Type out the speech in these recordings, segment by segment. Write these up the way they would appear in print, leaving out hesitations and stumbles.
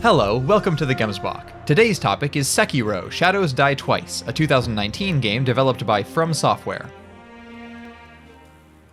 Hello, welcome to the Gemsbach. Today's topic is Sekiro: Shadows Die Twice, a 2019 game developed by From Software.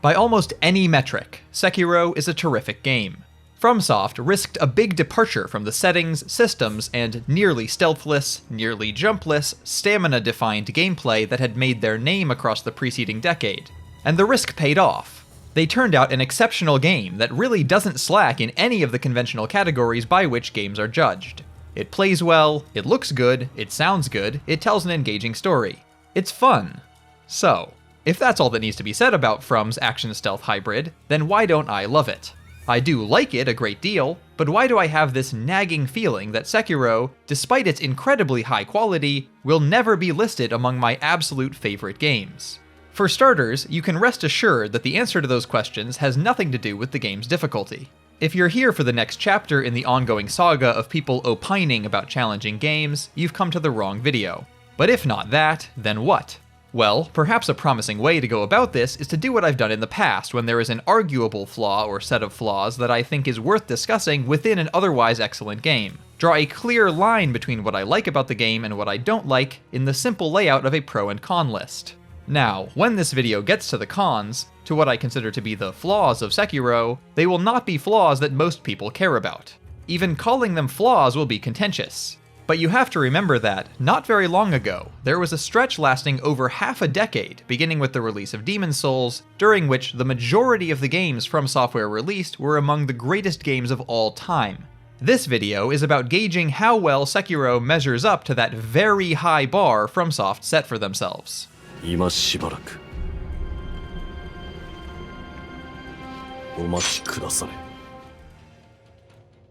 By almost any metric, Sekiro is a terrific game. FromSoft risked a big departure from the settings, systems, and nearly stealthless, nearly jumpless, stamina-defined gameplay that had made their name across the preceding decade. And the risk paid off. They turned out an exceptional game that really doesn't slack in any of the conventional categories by which games are judged. It plays well, it looks good, it sounds good, it tells an engaging story. It's fun. So, if that's all that needs to be said about From's action-stealth hybrid, then why don't I love it? I do like it a great deal, but why do I have this nagging feeling that Sekiro, despite its incredibly high quality, will never be listed among my absolute favorite games? For starters, you can rest assured that the answer to those questions has nothing to do with the game's difficulty. If you're here for the next chapter in the ongoing saga of people opining about challenging games, you've come to the wrong video. But if not that, then what? Well, perhaps a promising way to go about this is to do what I've done in the past when there is an arguable flaw or set of flaws that I think is worth discussing within an otherwise excellent game. Draw a clear line between what I like about the game and what I don't like in the simple layout of a pro and con list. Now, when this video gets to the cons, to what I consider to be the flaws of Sekiro, they will not be flaws that most people care about. Even calling them flaws will be contentious. But you have to remember that, not very long ago, there was a stretch lasting over half a decade, beginning with the release of Demon's Souls, during which the majority of the games From Software released were among the greatest games of all time. This video is about gauging how well Sekiro measures up to that very high bar FromSoft set for themselves. 今しばらくお待ちくだされ。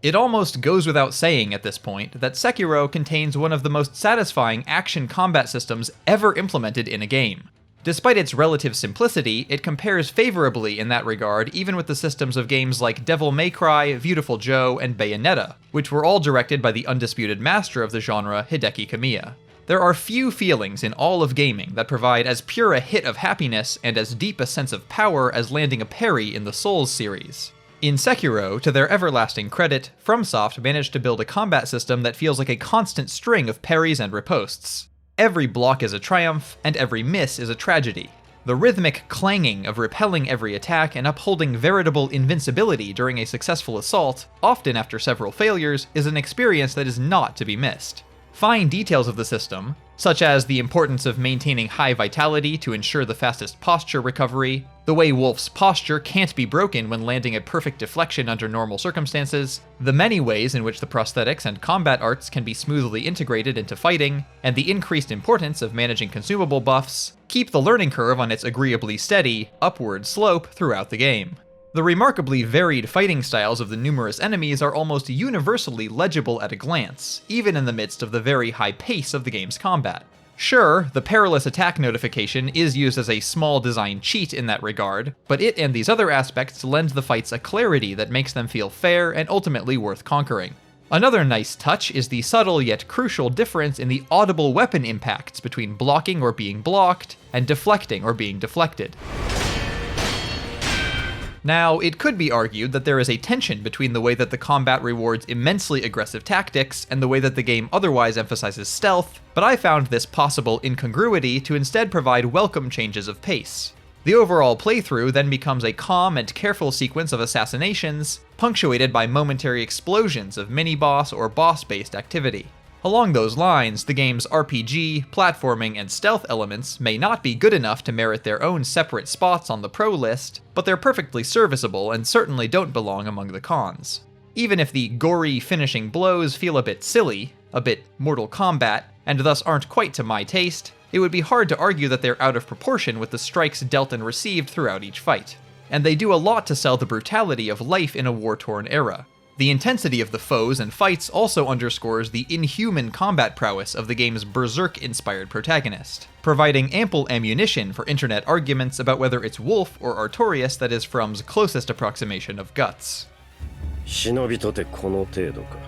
It almost goes without saying at this point that Sekiro contains one of the most satisfying action combat systems ever implemented in a game. Despite its relative simplicity, it compares favorably in that regard even with the systems of games like Devil May Cry, Viewtiful Joe, and Bayonetta, which were all directed by the undisputed master of the genre, Hideki Kamiya. There are few feelings in all of gaming that provide as pure a hit of happiness and as deep a sense of power as landing a parry in the Souls series. In Sekiro, to their everlasting credit, FromSoft managed to build a combat system that feels like a constant string of parries and ripostes. Every block is a triumph, and every miss is a tragedy. The rhythmic clanging of repelling every attack and upholding veritable invincibility during a successful assault, often after several failures, is an experience that is not to be missed. Fine details of the system, such as the importance of maintaining high vitality to ensure the fastest posture recovery, the way Wolf's posture can't be broken when landing a perfect deflection under normal circumstances, the many ways in which the prosthetics and combat arts can be smoothly integrated into fighting, and the increased importance of managing consumable buffs, keep the learning curve on its agreeably steady, upward slope throughout the game. The remarkably varied fighting styles of the numerous enemies are almost universally legible at a glance, even in the midst of the very high pace of the game's combat. Sure, the perilous attack notification is used as a small design cheat in that regard, but it and these other aspects lend the fights a clarity that makes them feel fair and ultimately worth conquering. Another nice touch is the subtle yet crucial difference in the audible weapon impacts between blocking or being blocked, and deflecting or being deflected. Now, it could be argued that there is a tension between the way that the combat rewards immensely aggressive tactics and the way that the game otherwise emphasizes stealth, but I found this possible incongruity to instead provide welcome changes of pace. The overall playthrough then becomes a calm and careful sequence of assassinations, punctuated by momentary explosions of mini-boss or boss-based activity. Along those lines, the game's RPG, platforming, and stealth elements may not be good enough to merit their own separate spots on the pro list, but they're perfectly serviceable and certainly don't belong among the cons. Even if the gory finishing blows feel a bit silly, a bit Mortal Kombat, and thus aren't quite to my taste, it would be hard to argue that they're out of proportion with the strikes dealt and received throughout each fight. And they do a lot to sell the brutality of life in a war-torn era. The intensity of the foes and fights also underscores the inhuman combat prowess of the game's Berserk-inspired protagonist, providing ample ammunition for internet arguments about whether it's Wolf or Artorias that is From's closest approximation of guts. 忍びとてこの程度か。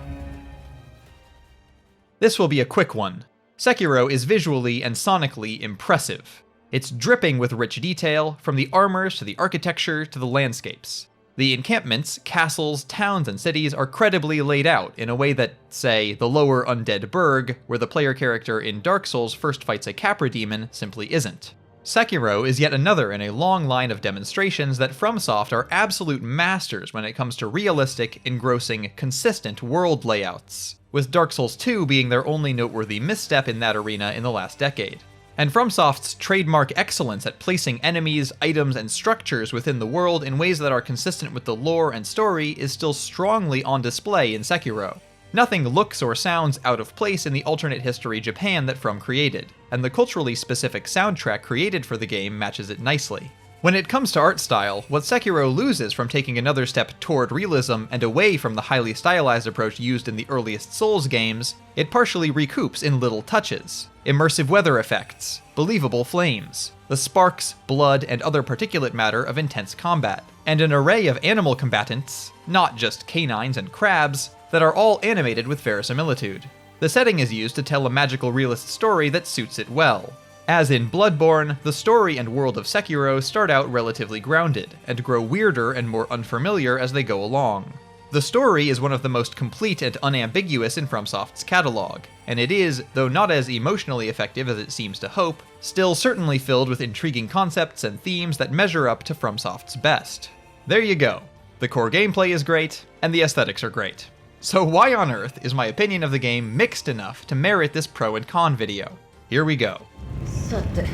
This will be a quick one. Sekiro is visually and sonically impressive. It's dripping with rich detail, from the armors to the architecture to the landscapes. The encampments, castles, towns, and cities are credibly laid out in a way that, say, the lower Undead Burg, where the player character in Dark Souls first fights a Capra demon, simply isn't. Sekiro is yet another in a long line of demonstrations that FromSoft are absolute masters when it comes to realistic, engrossing, consistent world layouts, with Dark Souls 2 being their only noteworthy misstep in that arena in the last decade. And FromSoft's trademark excellence at placing enemies, items, and structures within the world in ways that are consistent with the lore and story is still strongly on display in Sekiro. Nothing looks or sounds out of place in the alternate history Japan that From created, and the culturally specific soundtrack created for the game matches it nicely. When it comes to art style, what Sekiro loses from taking another step toward realism and away from the highly stylized approach used in the earliest Souls games, it partially recoups in little touches. Immersive weather effects, believable flames, the sparks, blood, and other particulate matter of intense combat, and an array of animal combatants, not just canines and crabs, that are all animated with verisimilitude. The setting is used to tell a magical realist story that suits it well. As in Bloodborne, the story and world of Sekiro start out relatively grounded, and grow weirder and more unfamiliar as they go along. The story is one of the most complete and unambiguous in FromSoft's catalog, and it is, though not as emotionally effective as it seems to hope, still certainly filled with intriguing concepts and themes that measure up to FromSoft's best. There you go. The core gameplay is great, and the aesthetics are great. So why on earth is my opinion of the game mixed enough to merit this pro and con video? Here we go. さて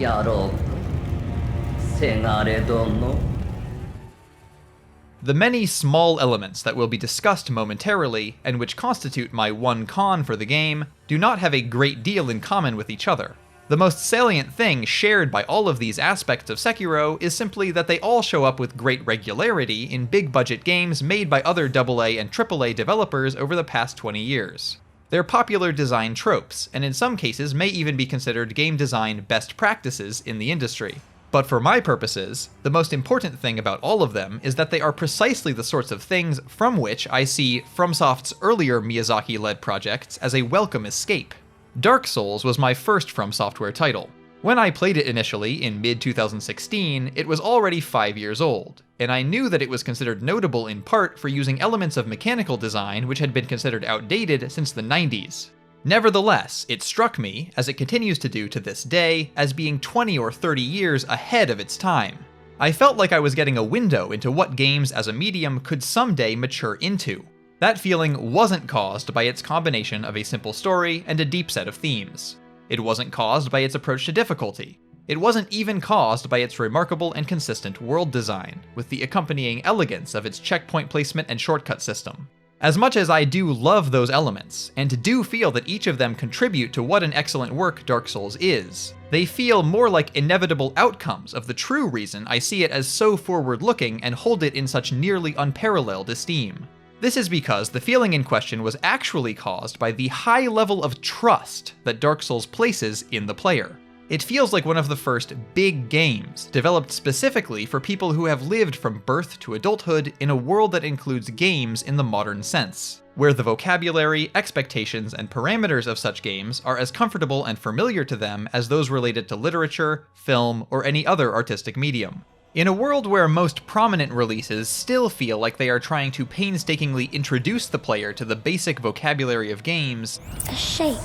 やろうせがれ殿 The many small elements that will be discussed momentarily, and which constitute my one con for the game, do not have a great deal in common with each other. The most salient thing shared by all of these aspects of Sekiro is simply that they all show up with great regularity in big-budget games made by other AA and AAA developers over the past 20 years. They're popular design tropes, and in some cases may even be considered game design best practices in the industry. But for my purposes, the most important thing about all of them is that they are precisely the sorts of things from which I see FromSoft's earlier Miyazaki-led projects as a welcome escape. Dark Souls was my first From Software title. When I played it initially in mid-2016, it was already 5 years old, and I knew that it was considered notable in part for using elements of mechanical design which had been considered outdated since the 90s. Nevertheless, it struck me, as it continues to do to this day, as being 20 or 30 years ahead of its time. I felt like I was getting a window into what games as a medium could someday mature into. That feeling wasn't caused by its combination of a simple story and a deep set of themes. It wasn't caused by its approach to difficulty. It wasn't even caused by its remarkable and consistent world design, with the accompanying elegance of its checkpoint placement and shortcut system. As much as I do love those elements, and do feel that each of them contribute to what an excellent work Dark Souls is, they feel more like inevitable outcomes of the true reason I see it as so forward-looking and hold it in such nearly unparalleled esteem. This is because the feeling in question was actually caused by the high level of trust that Dark Souls places in the player. It feels like one of the first big games, developed specifically for people who have lived from birth to adulthood in a world that includes games in the modern sense, where the vocabulary, expectations, and parameters of such games are as comfortable and familiar to them as those related to literature, film, or any other artistic medium. In a world where most prominent releases still feel like they are trying to painstakingly introduce the player to the basic vocabulary of games, A shape.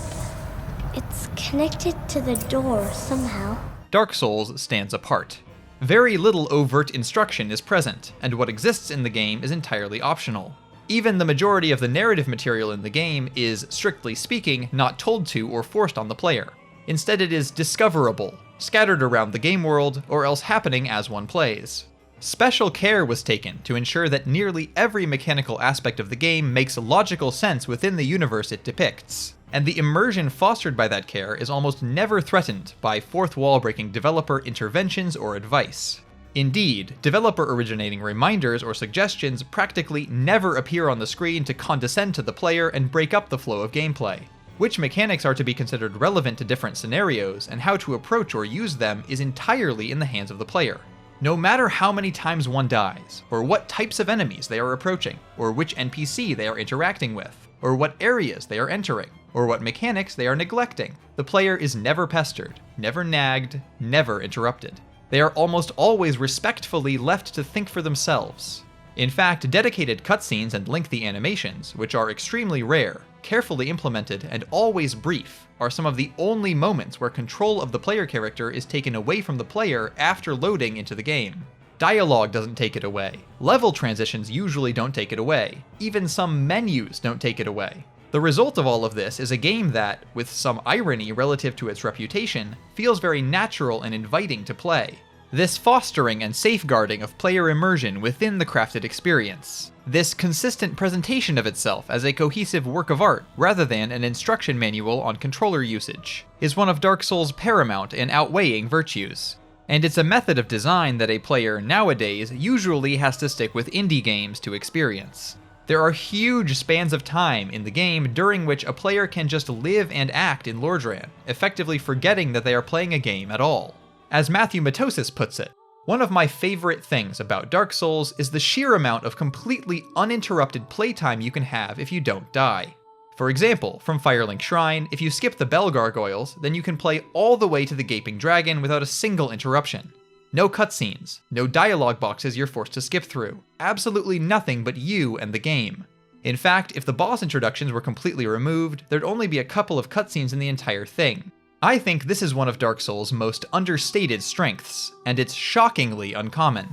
It's connected to the door somehow. Dark Souls stands apart. Very little overt instruction is present, and what exists in the game is entirely optional. Even the majority of the narrative material in the game is, strictly speaking, not told to or forced on the player. Instead, it is discoverable, scattered around the game world, or else happening as one plays. Special care was taken to ensure that nearly every mechanical aspect of the game makes logical sense within the universe it depicts, and the immersion fostered by that care is almost never threatened by fourth-wall-breaking developer interventions or advice. Indeed, developer-originating reminders or suggestions practically never appear on the screen to condescend to the player and break up the flow of gameplay. Which mechanics are to be considered relevant to different scenarios, and how to approach or use them is entirely in the hands of the player. No matter how many times one dies, or what types of enemies they are approaching, or which NPC they are interacting with, or what areas they are entering, or what mechanics they are neglecting, the player is never pestered, never nagged, never interrupted. They are almost always respectfully left to think for themselves. In fact, dedicated cutscenes and lengthy animations, which are extremely rare, carefully implemented, and always brief, are some of the only moments where control of the player character is taken away from the player after loading into the game. Dialogue doesn't take it away. Level transitions usually don't take it away. Even some menus don't take it away. The result of all of this is a game that, with some irony relative to its reputation, feels very natural and inviting to play. This fostering and safeguarding of player immersion within the crafted experience. This consistent presentation of itself as a cohesive work of art, rather than an instruction manual on controller usage, is one of Dark Souls' paramount and outweighing virtues. And it's a method of design that a player nowadays usually has to stick with indie games to experience. There are huge spans of time in the game during which a player can just live and act in Lordran, effectively forgetting that they are playing a game at all. As Matthew Matosis puts it, one of my favorite things about Dark Souls is the sheer amount of completely uninterrupted playtime you can have if you don't die. For example, from Firelink Shrine, if you skip the Bell Gargoyles, then you can play all the way to the Gaping Dragon without a single interruption. No cutscenes, no dialogue boxes you're forced to skip through, absolutely nothing but you and the game. In fact, if the boss introductions were completely removed, there'd only be a couple of cutscenes in the entire thing. I think this is one of Dark Souls' most understated strengths, and it's shockingly uncommon.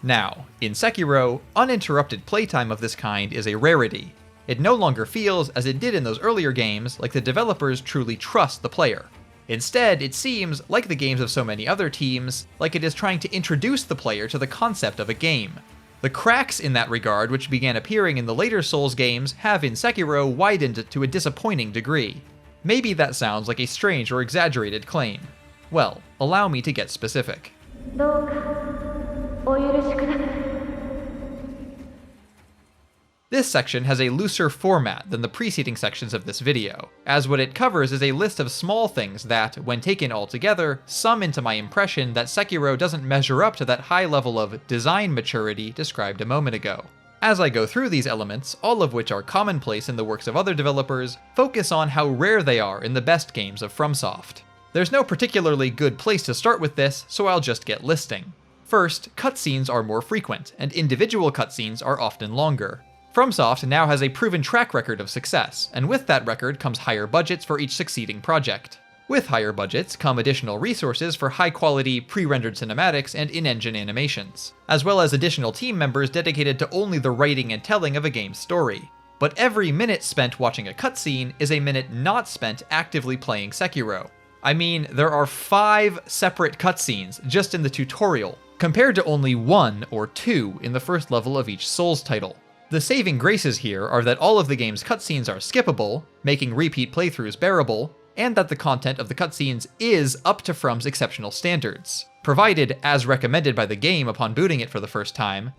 Now, in Sekiro, uninterrupted playtime of this kind is a rarity. It no longer feels, as it did in those earlier games, like the developers truly trust the player. Instead, it seems, like the games of so many other teams, like it is trying to introduce the player to the concept of a game. The cracks in that regard which began appearing in the later Souls games have in Sekiro widened to a disappointing degree. Maybe that sounds like a strange or exaggerated claim. Well, allow me to get specific. This section has a looser format than the preceding sections of this video, as what it covers is a list of small things that, when taken all together, sum into my impression that Sekiro doesn't measure up to that high level of design maturity described a moment ago. As I go through these elements, all of which are commonplace in the works of other developers, focus on how rare they are in the best games of FromSoft. There's no particularly good place to start with this, so I'll just get listing. First, cutscenes are more frequent, and individual cutscenes are often longer. FromSoft now has a proven track record of success, and with that record comes higher budgets for each succeeding project. With higher budgets come additional resources for high-quality, pre-rendered cinematics and in-engine animations, as well as additional team members dedicated to only the writing and telling of a game's story. But every minute spent watching a cutscene is a minute not spent actively playing Sekiro. I mean, there are 5 separate cutscenes just in the tutorial, compared to only 1 or 2 in the first level of each Souls title. The saving graces here are that all of the game's cutscenes are skippable, making repeat playthroughs bearable, and that the content of the cutscenes is up to From's exceptional standards, provided as recommended by the game upon booting it for the first time.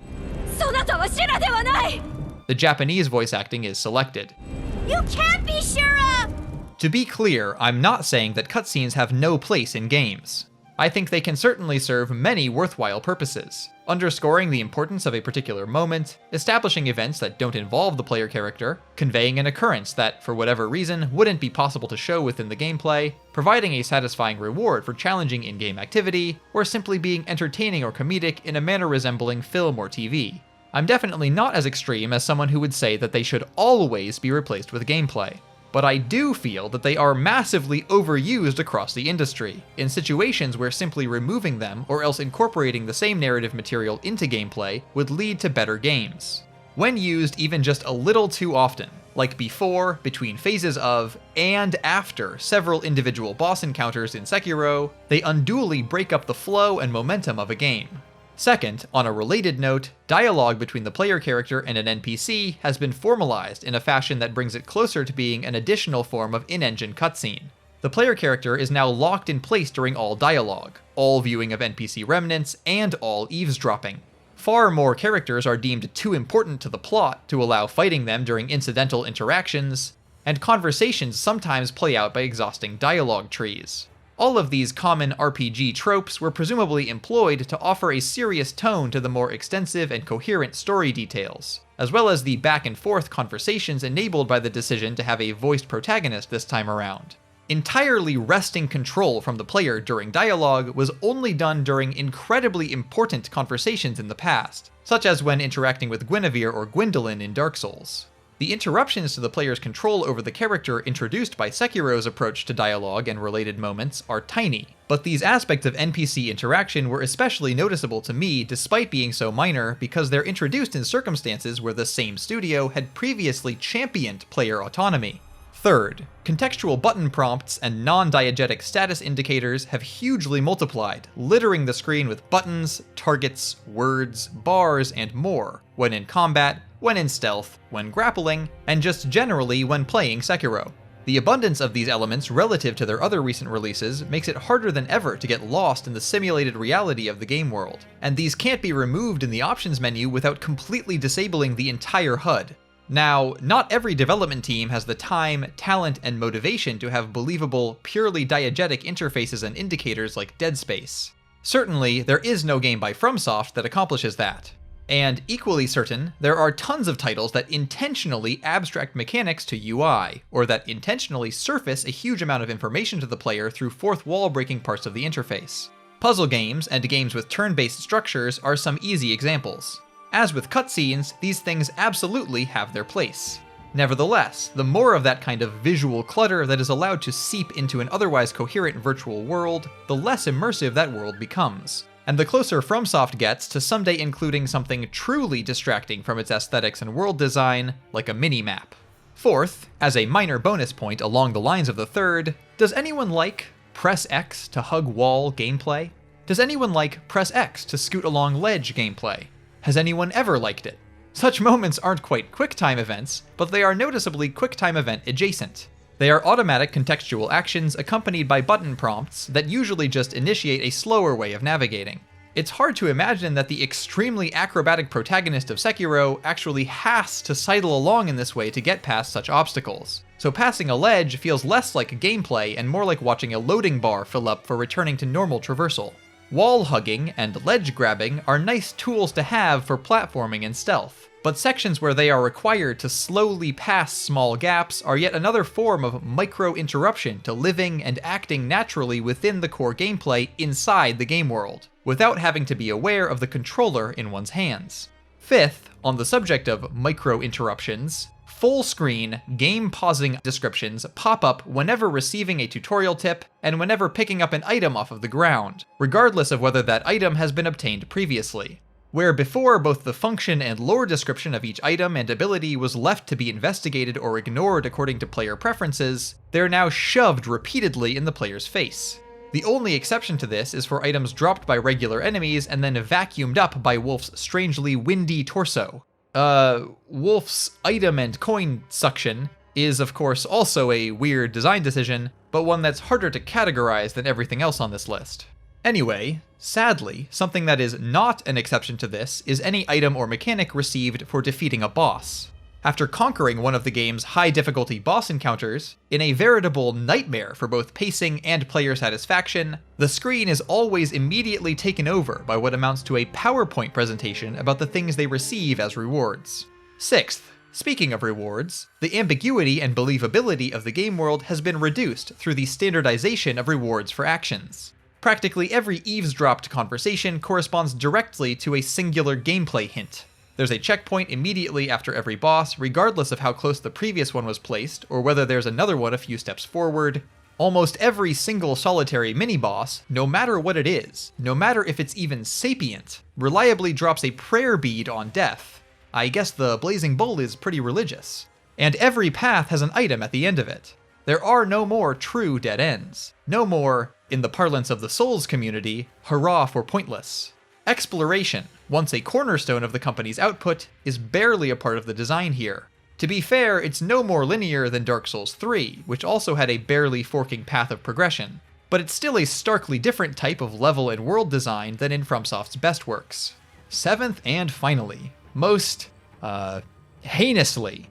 The Japanese voice acting is selected. You can't be Shura! To be clear, I'm not saying that cutscenes have no place in games. I think they can certainly serve many worthwhile purposes, underscoring the importance of a particular moment, establishing events that don't involve the player character, conveying an occurrence that, for whatever reason, wouldn't be possible to show within the gameplay, providing a satisfying reward for challenging in-game activity, or simply being entertaining or comedic in a manner resembling film or TV. I'm definitely not as extreme as someone who would say that they should always be replaced with gameplay. But I do feel that they are massively overused across the industry, in situations where simply removing them or else incorporating the same narrative material into gameplay would lead to better games. When used even just a little too often, like before, between phases of, and after several individual boss encounters in Sekiro, they unduly break up the flow and momentum of a game. Second, on a related note, dialogue between the player character and an NPC has been formalized in a fashion that brings it closer to being an additional form of in-engine cutscene. The player character is now locked in place during all dialogue, all viewing of NPC remnants, and all eavesdropping. Far more characters are deemed too important to the plot to allow fighting them during incidental interactions, and conversations sometimes play out by exhausting dialogue trees. All of these common RPG tropes were presumably employed to offer a serious tone to the more extensive and coherent story details, as well as the back-and-forth conversations enabled by the decision to have a voiced protagonist this time around. Entirely wresting control from the player during dialogue was only done during incredibly important conversations in the past, such as when interacting with Guinevere or Gwendolyn in Dark Souls. The interruptions to the player's control over the character introduced by Sekiro's approach to dialogue and related moments are tiny, but these aspects of NPC interaction were especially noticeable to me despite being so minor because they're introduced in circumstances where the same studio had previously championed player autonomy. Third, contextual button prompts and non-diegetic status indicators have hugely multiplied, littering the screen with buttons, targets, words, bars, and more, when in combat, when in stealth, when grappling, and just generally when playing Sekiro. The abundance of these elements relative to their other recent releases makes it harder than ever to get lost in the simulated reality of the game world, and these can't be removed in the options menu without completely disabling the entire HUD. Now, not every development team has the time, talent, and motivation to have believable, purely diegetic interfaces and indicators like Dead Space. Certainly, there is no game by FromSoft that accomplishes that. And equally certain, there are tons of titles that intentionally abstract mechanics to UI, or that intentionally surface a huge amount of information to the player through fourth wall breaking parts of the interface. Puzzle games and games with turn-based structures are some easy examples. As with cutscenes, these things absolutely have their place. Nevertheless, the more of that kind of visual clutter that is allowed to seep into an otherwise coherent virtual world, the less immersive that world becomes. And the closer FromSoft gets to someday including something truly distracting from its aesthetics and world design, like a mini-map. Fourth, as a minor bonus point along the lines of the third, does anyone like press X to hug wall gameplay? Does anyone like press X to scoot along ledge gameplay? Has anyone ever liked it? Such moments aren't quite QuickTime events, but they are noticeably QuickTime event adjacent. They are automatic contextual actions accompanied by button prompts that usually just initiate a slower way of navigating. It's hard to imagine that the extremely acrobatic protagonist of Sekiro actually has to sidle along in this way to get past such obstacles. So passing a ledge feels less like gameplay and more like watching a loading bar fill up for returning to normal traversal. Wall hugging and ledge grabbing are nice tools to have for platforming and stealth, but sections where they are required to slowly pass small gaps are yet another form of micro-interruption to living and acting naturally within the core gameplay inside the game world, without having to be aware of the controller in one's hands. Fifth, on the subject of micro-interruptions, full-screen, game-pausing descriptions pop up whenever receiving a tutorial tip and whenever picking up an item off of the ground, regardless of whether that item has been obtained previously. Where before both the function and lore description of each item and ability was left to be investigated or ignored according to player preferences, they're now shoved repeatedly in the player's face. The only exception to this is for items dropped by regular enemies and then vacuumed up by Wolf's strangely windy torso. Wolf's item and coin suction is of course also a weird design decision, but one that's harder to categorize than everything else on this list. Anyway, sadly, something that is not an exception to this is any item or mechanic received for defeating a boss. After conquering one of the game's high difficulty boss encounters, in a veritable nightmare for both pacing and player satisfaction, the screen is always immediately taken over by what amounts to a PowerPoint presentation about the things they receive as rewards. Sixth, speaking of rewards, the ambiguity and believability of the game world has been reduced through the standardization of rewards for actions. Practically every eavesdropped conversation corresponds directly to a singular gameplay hint. There's a checkpoint immediately after every boss, regardless of how close the previous one was placed, or whether there's another one a few steps forward. Almost every single solitary mini-boss, no matter what it is, no matter if it's even sapient, reliably drops a prayer bead on death. I guess the Blazing Bull is pretty religious. And every path has an item at the end of it. There are no more true dead ends. No more, in the parlance of the Souls community, hurrah for pointless. Exploration, once a cornerstone of the company's output, is barely a part of the design here. To be fair, it's no more linear than Dark Souls 3, which also had a barely forking path of progression, but it's still a starkly different type of level and world design than in FromSoft's best works. Seventh and finally, most, heinously,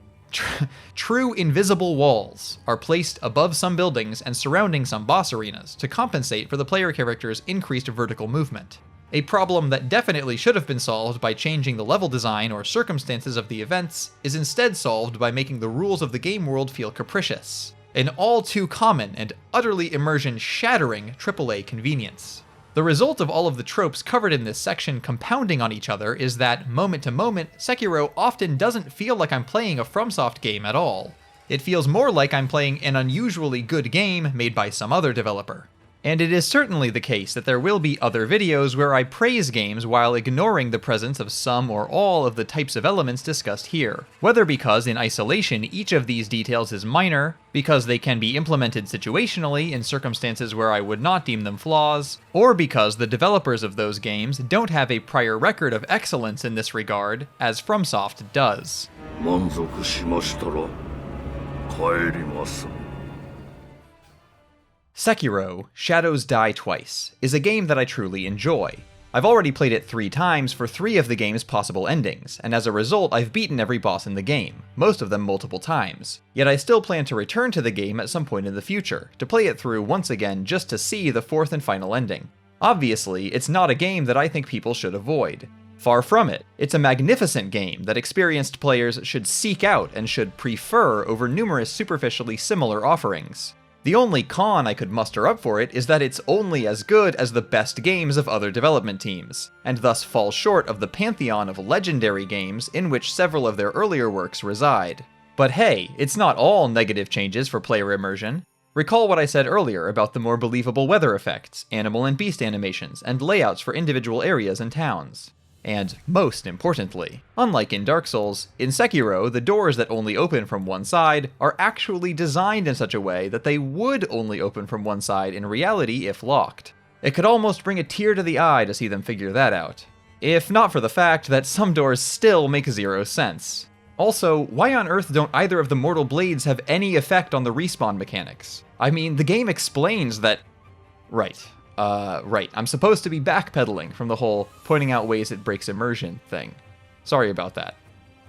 true invisible walls are placed above some buildings and surrounding some boss arenas to compensate for the player character's increased vertical movement. A problem that definitely should have been solved by changing the level design or circumstances of the events is instead solved by making the rules of the game world feel capricious. An all too common and utterly immersion-shattering AAA convenience. The result of all of the tropes covered in this section compounding on each other is that, moment to moment, Sekiro often doesn't feel like I'm playing a FromSoft game at all. It feels more like I'm playing an unusually good game made by some other developer. And it is certainly the case that there will be other videos where I praise games while ignoring the presence of some or all of the types of elements discussed here, whether because in isolation each of these details is minor, because they can be implemented situationally in circumstances where I would not deem them flaws, or because the developers of those games don't have a prior record of excellence in this regard, as FromSoft does. 満足しましたら帰ります。 Sekiro: Shadows Die Twice is a game that I truly enjoy. I've already played it 3 times for 3 of the game's possible endings, and as a result I've beaten every boss in the game, most of them multiple times. Yet I still plan to return to the game at some point in the future, to play it through once again just to see the 4th and final ending. Obviously, it's not a game that I think people should avoid. Far from it. It's a magnificent game that experienced players should seek out and should prefer over numerous superficially similar offerings. The only con I could muster up for it is that it's only as good as the best games of other development teams, and thus falls short of the pantheon of legendary games in which several of their earlier works reside. But hey, it's not all negative changes for player immersion. Recall what I said earlier about the more believable weather effects, animal and beast animations, and layouts for individual areas and towns. And most importantly, unlike in Dark Souls, in Sekiro, the doors that only open from one side are actually designed in such a way that they would only open from one side in reality if locked. It could almost bring a tear to the eye to see them figure that out. If not for the fact that some doors still make zero sense. Also, why on earth don't either of the mortal blades have any effect on the respawn mechanics? I mean, the game explains that... Right, I'm supposed to be backpedaling from the whole pointing out ways it breaks immersion thing. Sorry about that.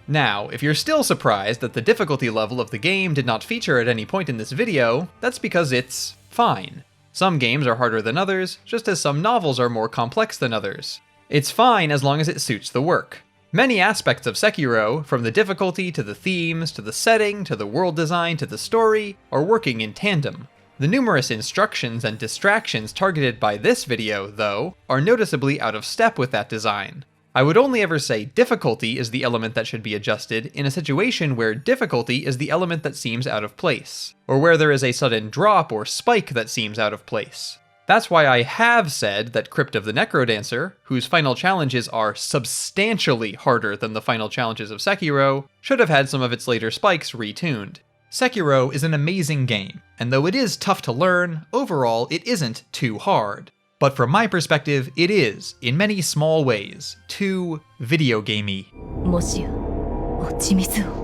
Now, if you're still surprised that the difficulty level of the game did not feature at any point in this video, that's because it's fine. Some games are harder than others, just as some novels are more complex than others. It's fine as long as it suits the work. Many aspects of Sekiro, from the difficulty to the themes, to the setting, to the world design, to the story, are working in tandem. The numerous instructions and distractions targeted by this video, though, are noticeably out of step with that design. I would only ever say difficulty is the element that should be adjusted in a situation where difficulty is the element that seems out of place, or where there is a sudden drop or spike that seems out of place. That's why I have said that Crypt of the Necrodancer, whose final challenges are substantially harder than the final challenges of Sekiro, should have had some of its later spikes retuned. Sekiro is an amazing game, and though it is tough to learn, overall it isn't too hard. But from my perspective, it is, in many small ways, too video gamey. もしや落ち水を